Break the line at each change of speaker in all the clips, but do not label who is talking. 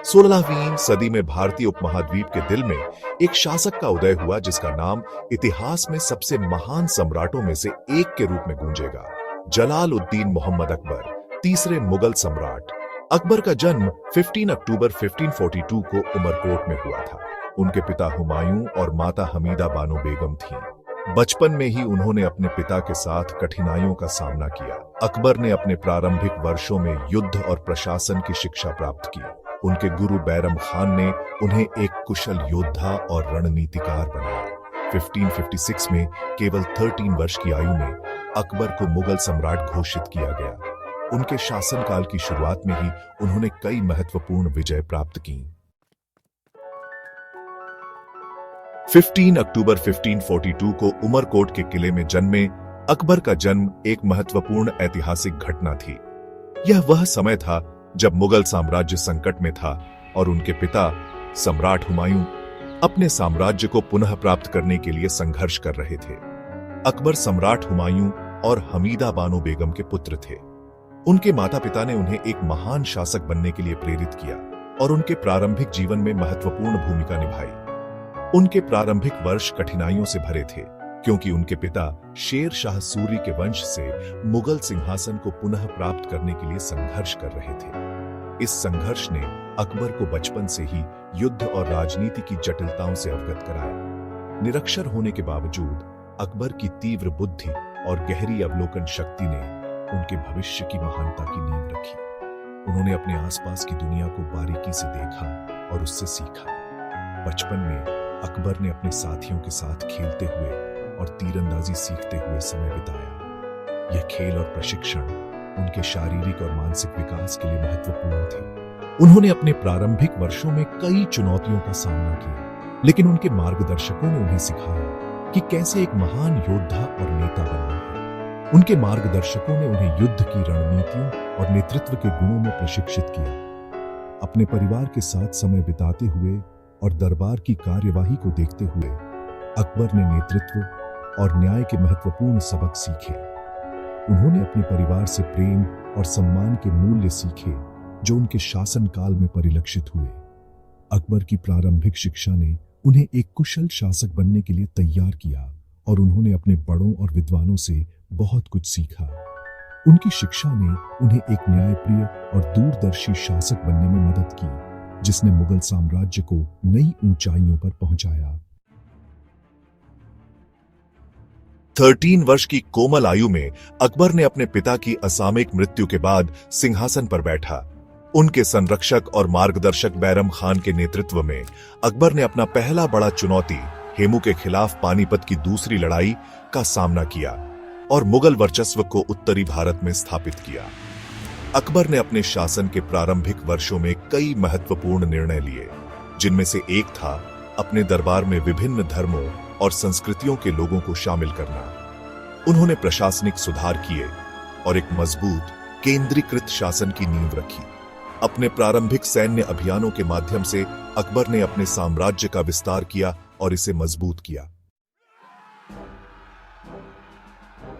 16वीं सदी में भारतीय उपमहाद्वीप के दिल में एक शासक का उदय हुआ जिसका नाम इतिहास में सबसे महान सम्राटों में से एक के रूप में गूंजेगा। जलालुद्दीन मोहम्मद अकबर, तीसरे मुगल सम्राट। अकबर का जन्म 15 अक्टूबर 1542 को उमरकोट में हुआ था। उनके पिता हुमायूं और माता हमीदा बानो बेगम थीं। बचपन में ही उन्होंने अपने पिता के साथ कठिनाइयों का सामना किया। अकबर ने अपने प्रारंभिक वर्षों में युद्ध और प्रशासन की शिक्षा प्राप्त की। उनके गुरु बैरम खान ने उन्हें एक कुशल योद्धा और रणनीतिकार बनाया। 1556 में केवल 13 वर्ष की आयु में अकबर को मुगल सम्राट घोषित किया गया। उनके शासनकाल की शुरुआत में ही उन्होंने कई महत्वपूर्ण विजय प्राप्त की। 15 अक्टूबर 1542 को उमरकोट के किले में जन्मे अकबर का जन्म एक महत्वपूर्ण ऐतिहासिक घटना थी। यह वह समय था जब मुगल साम्राज्य संकट में था और उनके पिता सम्राट हुमायूं अपने साम्राज्य को पुनः प्राप्त करने के लिए संघर्ष कर रहे थे। अकबर सम्राट हुमायूं और हमीदा बानो बेगम के पुत्र थे। उनके माता पिता ने उन्हें एक महान शासक बनने के लिए प्रेरित किया और उनके प्रारंभिक जीवन में महत्वपूर्ण भूमिका निभाई। उनके प्रारंभिक वर्ष कठिनाइयों से भरे थे क्योंकि उनके पिता शेर शाह सूरी के वंश से मुगल सिंहासन को पुनः प्राप्त करने के लिए संघर्ष कर रहे थे। इस संघर्ष ने अकबर को बचपन से ही युद्ध और राजनीति की जटिलताओं से अवगत कराया। निरक्षर होने के बावजूद अकबर की तीव्र बुद्धि और गहरी अवलोकन शक्ति ने उनके भविष्य की महानता की नींव रखी। उन्होंने अपने आसपास की दुनिया को बारीकी से देखा और उससे सीखा। बचपन में अकबर ने अपने साथियों के साथ खेलते हुए और तीरंदाजी सीखते हुए समय बिताया। यह खेल और प्रशिक्षण उनके शारीरिक और मानसिक विकास के लिए महत्वपूर्ण थे। उन्होंने अपने प्रारंभिक वर्षों में कई चुनौतियों का सामना किया, लेकिन उनके मार्गदर्शकों ने उन्हें सिखाया कि कैसे एक महान योद्धा और नेता बनना है। उनके मार्गदर्शकों ने उन्हें युद्ध की रणनीतियों और नेतृत्व के गुणों में प्रशिक्षित किया। अपने परिवार के साथ समय बिताते हुए और दरबार की कार्यवाही को देखते हुए अकबर ने नेतृत्व और न्याय के महत्वपूर्ण सबक सीखे। उन्होंने अपने परिवार से प्रेम और सम्मान के मूल्य सीखे जो उनके शासनकाल में परिलक्षित हुए। अकबर की प्रारंभिक शिक्षा ने उन्हें एक कुशल शासक बनने के लिए तैयार किया और उन्होंने अपने बड़ों और विद्वानों से बहुत कुछ सीखा। उनकी शिक्षा ने उन्हें एक न्यायप्रिय और दूरदर्शी शासक बनने में मदद की, जिसने मुगल साम्राज्य को नई ऊंचाइयों पर पहुंचाया। 13 वर्ष की कोमल आयु में अकबर ने अपने पिता की असामयिक मृत्यु के बाद सिंहासन पर बैठा। उनके संरक्षक और मार्गदर्शक बैरम खान के नेतृत्व में अकबर ने अपना पहला बड़ा चुनौती हेमू के खिलाफ पानीपत की दूसरी लड़ाई का सामना किया और मुगल वर्चस्व को उत्तरी भारत में स्थापित किया। अकबर ने अपने शासन के प्रारंभिक वर्षों में कई महत्वपूर्ण निर्णय लिए, जिनमें से एक था अपने दरबार में विभिन्न धर्मों और संस्कृतियों के लोगों को शामिल करना। उन्होंने प्रशासनिक सुधार किए और एक मजबूत केंद्रीकृत शासन की नींव रखी। अपने प्रारंभिक सैन्य अभियानों के माध्यम से अकबर ने अपने साम्राज्य का विस्तार किया और इसे मजबूत किया।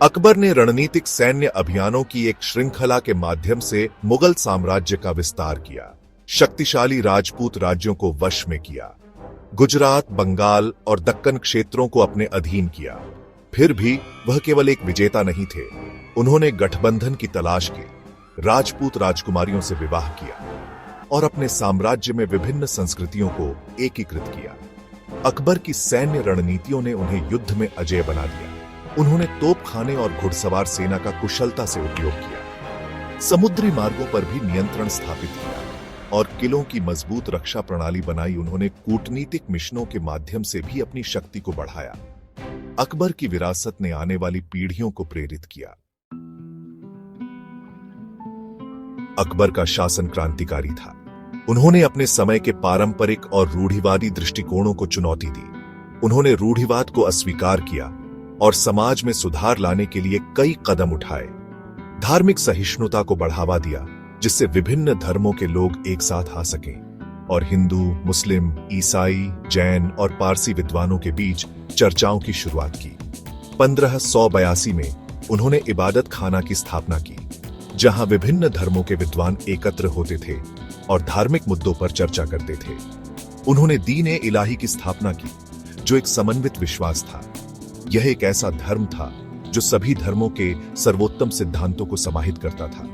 अकबर ने रणनीतिक सैन्य अभियानों की एक श्रृंखला के माध्यम से मुगल साम्राज्य का विस्तार किया, शक्तिशाली राजपूत राज्यों को वश में किया, गुजरात, बंगाल और दक्कन क्षेत्रों को अपने अधीन किया। फिर भी वह केवल एक विजेता नहीं थे। उन्होंने गठबंधन की तलाश की, राजपूत राजकुमारियों से विवाह किया और अपने साम्राज्य में विभिन्न संस्कृतियों को एकीकृत किया। अकबर की सैन्य रणनीतियों ने उन्हें युद्ध में अजेय बना दिया। उन्होंने तोपखाने और घुड़सवार सेना का कुशलता से उपयोग किया, समुद्री मार्गों पर भी नियंत्रण स्थापित किया और किलों की मजबूत रक्षा प्रणाली बनाई। उन्होंने कूटनीतिक मिशनों के माध्यम से भी अपनी शक्ति को बढ़ाया। अकबर की विरासत ने आने वाली पीढ़ियों को प्रेरित किया। अकबर का शासन क्रांतिकारी था। उन्होंने अपने समय के पारंपरिक और रूढ़िवादी दृष्टिकोणों को चुनौती दी। उन्होंने रूढ़िवाद को अस्वीकार किया और समाज में सुधार लाने के लिए कई कदम उठाए। धार्मिक सहिष्णुता को बढ़ावा दिया, जिससे विभिन्न धर्मों के लोग एक साथ आ सकें और हिंदू, मुस्लिम, ईसाई, जैन और पारसी विद्वानों के बीच चर्चाओं की शुरुआत की। 1582 में उन्होंने इबादत खाना की स्थापना की, जहां विभिन्न धर्मों के विद्वान एकत्र होते थे और धार्मिक मुद्दों पर चर्चा करते थे। उन्होंने दीन ए इलाही की स्थापना की, जो एक समन्वित विश्वास था। यह एक ऐसा धर्म था जो सभी धर्मों के सर्वोत्तम सिद्धांतों को समाहित करता था,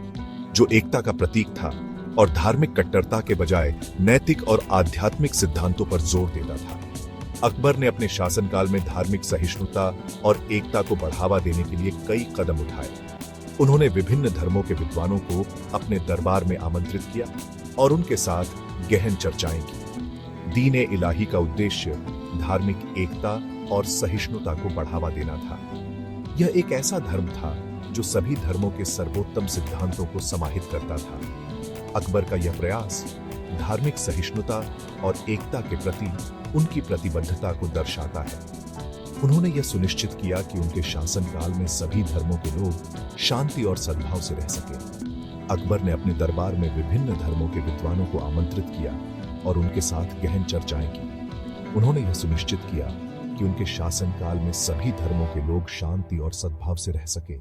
जो एकता का प्रतीक था और धार्मिक कट्टरता के बजाय नैतिक और आध्यात्मिक सिद्धांतों पर जोर देता था। अकबर ने अपने शासनकाल में धार्मिक सहिष्णुता और एकता को बढ़ावा देने के लिए कई कदम उठाए। उन्होंने विभिन्न धर्मों के विद्वानों को अपने दरबार में आमंत्रित किया और उनके साथ गहन चर्चाएं की। दीन ए इलाही का उद्देश्य धार्मिक एकता और सहिष्णुता को बढ़ावा देना था। यह एक ऐसा धर्म था जो सभी धर्मों के सर्वोत्तम सिद्धांतों को समाहित करता था। अकबर का यह प्रयास धार्मिक सहिष्णुता और एकता के प्रति उनकी प्रतिबद्धता को दर्शाता है। उन्होंने यह सुनिश्चित किया कि उनके शासनकाल में सभी धर्मों के लोग शांति और सद्भाव से रह सकें। अकबर ने अपने दरबार में विभिन्न धर्मों के विद्वानों को आमंत्रित किया और उनके साथ गहन चर्चाएं की। उन्होंने यह सुनिश्चित किया कि उनके शासनकाल में सभी धर्मों के लोग शांति और सद्भाव से रह सके।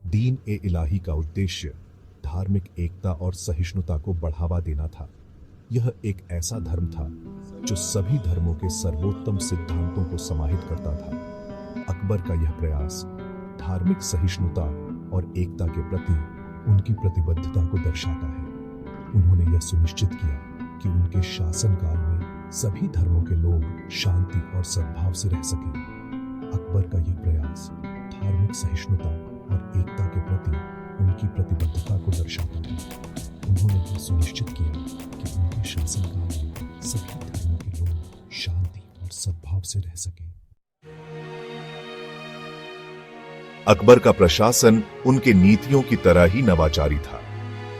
दीन ए इलाही का उद्देश्य धार्मिक एकता और सहिष्णुता को बढ़ावा देना था। यह एक ऐसा धर्म था जो सभी धर्मों के सर्वोत्तम सिद्धांतों को समाहित करता था। अकबर का यह प्रयास धार्मिक सहिष्णुता और एकता के प्रति उनकी प्रतिबद्धता को दर्शाता है। उन्होंने यह सुनिश्चित किया कि उनके शासनकाल में सभी धर्मों के लोग शांति और सद्भाव से रह सकें। अकबर का यह प्रयास धार्मिक सहिष्णुता और एकता के प्रति उनकी प्रतिबद्धता को दर्शाता है। उन्होंने यह सुनिश्चित किया कि उनके शासनकाल में सभी धर्मों के लोग शांति और सद्भाव से रह सकें। अकबर का प्रशासन उनके नीतियों की तरह ही नवाचारी था।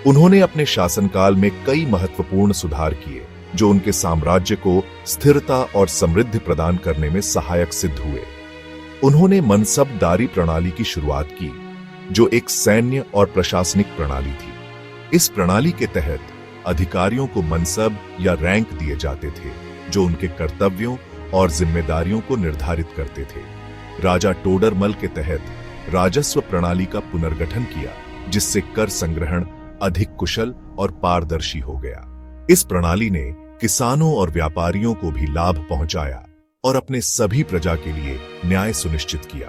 उन्होंने अपने शासनकाल में कई महत्वपूर्ण सुधार किए जो उनके साम्राज्य को स्थिरता और समृद्धि प्रदान करने में सहायक सिद्ध हुए। उन्होंने मनसबदारी प्रणाली की शुरुआत की, जो एक सैन्य और प्रशासनिक प्रणाली थी। इस प्रणाली के तहत अधिकारियों को मनसब या रैंक दिए जाते थे, जो उनके कर्तव्यों और जिम्मेदारियों को निर्धारित करते थे। राजा टोडरमल के तहत राजस्व प्रणाली का पुनर्गठन किया, जिससे कर संग्रहण अधिक कुशल और पारदर्शी हो गया। इस प्रणाली ने किसानों और व्यापारियों को भी लाभ पहुंचाया और अपने सभी प्रजा के लिए न्याय सुनिश्चित किया।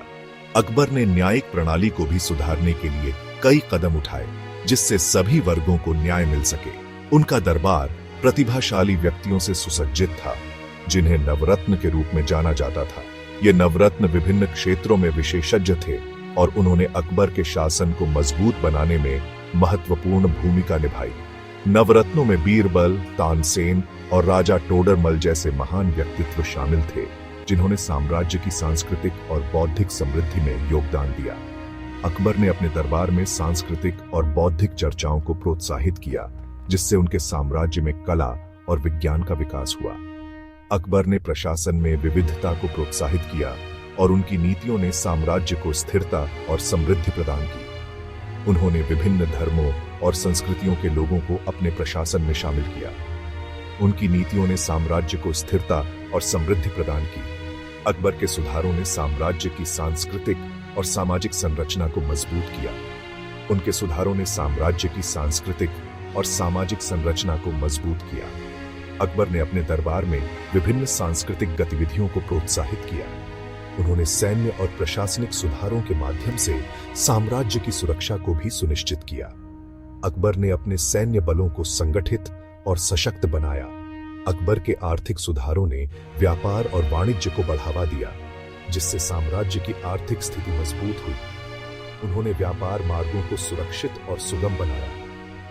अकबर ने न्यायिक प्रणाली को भी सुधारने के लिए कई कदम उठाए, जिससे सभी वर्गों को न्याय मिल सके। उनका दरबार प्रतिभाशाली व्यक्तियों से सुसज्जित था, जिन्हें नवरत्न के रूप में जाना जाता था। ये नवरत्न विभिन्न क्षेत्रों में विशेषज्ञ थे और उन्होंने अकबर के शासन को मजबूत बनाने में महत्वपूर्ण भूमिका निभाई। नवरत्नों में बीरबल, तानसेन और राजा टोडरमल जैसे महान व्यक्तित्व शामिल थे, जिन्होंने साम्राज्य की सांस्कृतिक और बौद्धिक समृद्धि में योगदान दिया। अकबर ने अपने दरबार में सांस्कृतिक और बौद्धिक चर्चाओं को प्रोत्साहित किया, जिससे उनके साम्राज्य में कला और विज्ञान का विकास हुआ। अकबर ने प्रशासन में विविधता को प्रोत्साहित किया और उनकी नीतियों ने साम्राज्य को स्थिरता और समृद्धि प्रदान की। उन्होंने विभिन्न धर्मों और संस्कृतियों के लोगों को अपने प्रशासन में शामिल किया। उनकी नीतियों ने साम्राज्य को स्थिरता और समृद्धि प्रदान की। अकबर के सुधारों ने साम्राज्य की सांस्कृतिक और सामाजिक संरचना को मजबूत किया। उनके सुधारों ने साम्राज्य की सांस्कृतिक और सामाजिक संरचना को मजबूत किया। अकबर ने अपने दरबार में विभिन्न सांस्कृतिक गतिविधियों को प्रोत्साहित किया। उन्होंने सैन्य और प्रशासनिक सुधारों के माध्यम से साम्राज्य की सुरक्षा को भी सुनिश्चित किया। अकबर ने अपने सैन्य बलों को संगठित और सशक्त बनाया। अकबर के आर्थिक सुधारों ने व्यापार और वाणिज्य को बढ़ावा दिया, जिससे साम्राज्य की आर्थिक स्थिति मजबूत हुई। उन्होंने व्यापार मार्गों को सुरक्षित और सुगम बनाया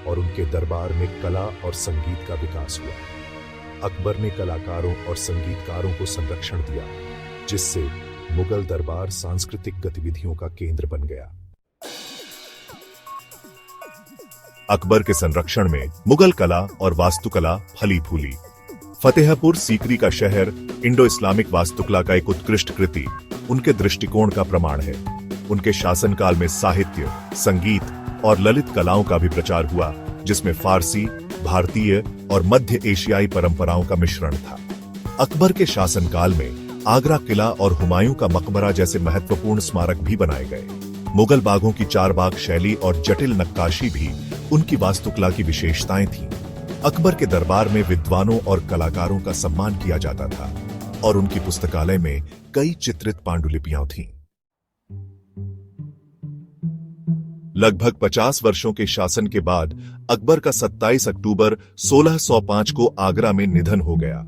और उनके दरबार में कला और संगीत का विकास हुआ। अकबर ने कलाकारों और संगीतकारों को संरक्षण दिया, जिससे मुगल दरबार सांस्कृतिक गतिविधियों का केंद्र बन गया। अकबर के संरक्षण में मुगल कला और वास्तुकला फली फूली। फतेहपुर सीकरी का शहर इंडो इस्लामिक वास्तुकला का एक उत्कृष्ट कृति उनके दृष्टिकोण का प्रमाण है। उनके शासनकाल में साहित्य, संगीत और ललित कलाओं का भी प्रचार हुआ, जिसमें फारसी, भारतीय और मध्य एशियाई परंपराओं का मिश्रण था। अकबर के शासनकाल में आगरा किला और हुमायूं का मकबरा जैसे महत्वपूर्ण स्मारक भी बनाए गए। मुगल बागों की चारबाग शैली और जटिल नक्काशी भी उनकी वास्तुकला की विशेषताएं थीं। अकबर के दरबार में विद्वानों और कलाकारों का सम्मान किया जाता था और उनकी पुस्तकालय में कई चित्रित पांडुलिपियां थीं। लगभग 50 वर्षों के शासन के बाद अकबर का 27 अक्टूबर 1605 को आगरा में निधन हो गया।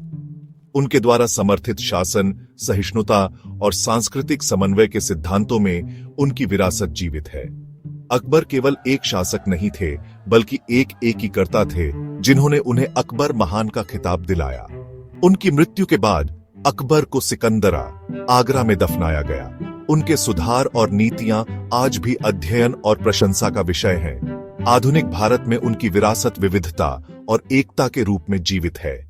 उनके द्वारा समर्थित शासन, सहिष्णुता और सांस्कृतिक समन्वय के सिद्धांतों में उनकी विरासत जीवित है। अकबर केवल एक शासक नहीं थे, बल्कि एक एकीकर्ता थे जिन्होंने उन्हें अकबर महान का खिताब दिलाया। उनकी मृत्यु के बाद अकबर को सिकंदरा, आगरा में दफनाया गया। उनके सुधार और नीतियां आज भी अध्ययन और प्रशंसा का विषय हैं। आधुनिक भारत में उनकी विरासत विविधता और एकता के रूप में जीवित है।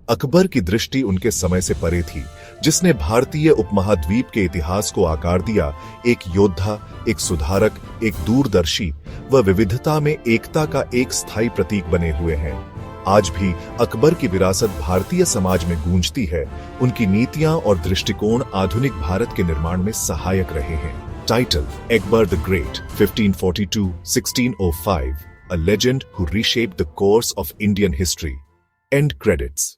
अकबर की दृष्टि उनके समय से परे थी, जिसने भारतीय उपमहाद्वीप के इतिहास को आकार दिया। एक योद्धा, एक सुधारक, एक दूरदर्शी व विविधता में एकता का एक स्थायी प्रतीक बने हुए हैं। आज भी अकबर की विरासत भारतीय समाज में गूंजती है। उनकी नीतियां और दृष्टिकोण आधुनिक भारत के निर्माण में सहायक रहे हैं। Title: Akbar the great, 1542-1605, a legend who reshaped the course of Indian history. End credits.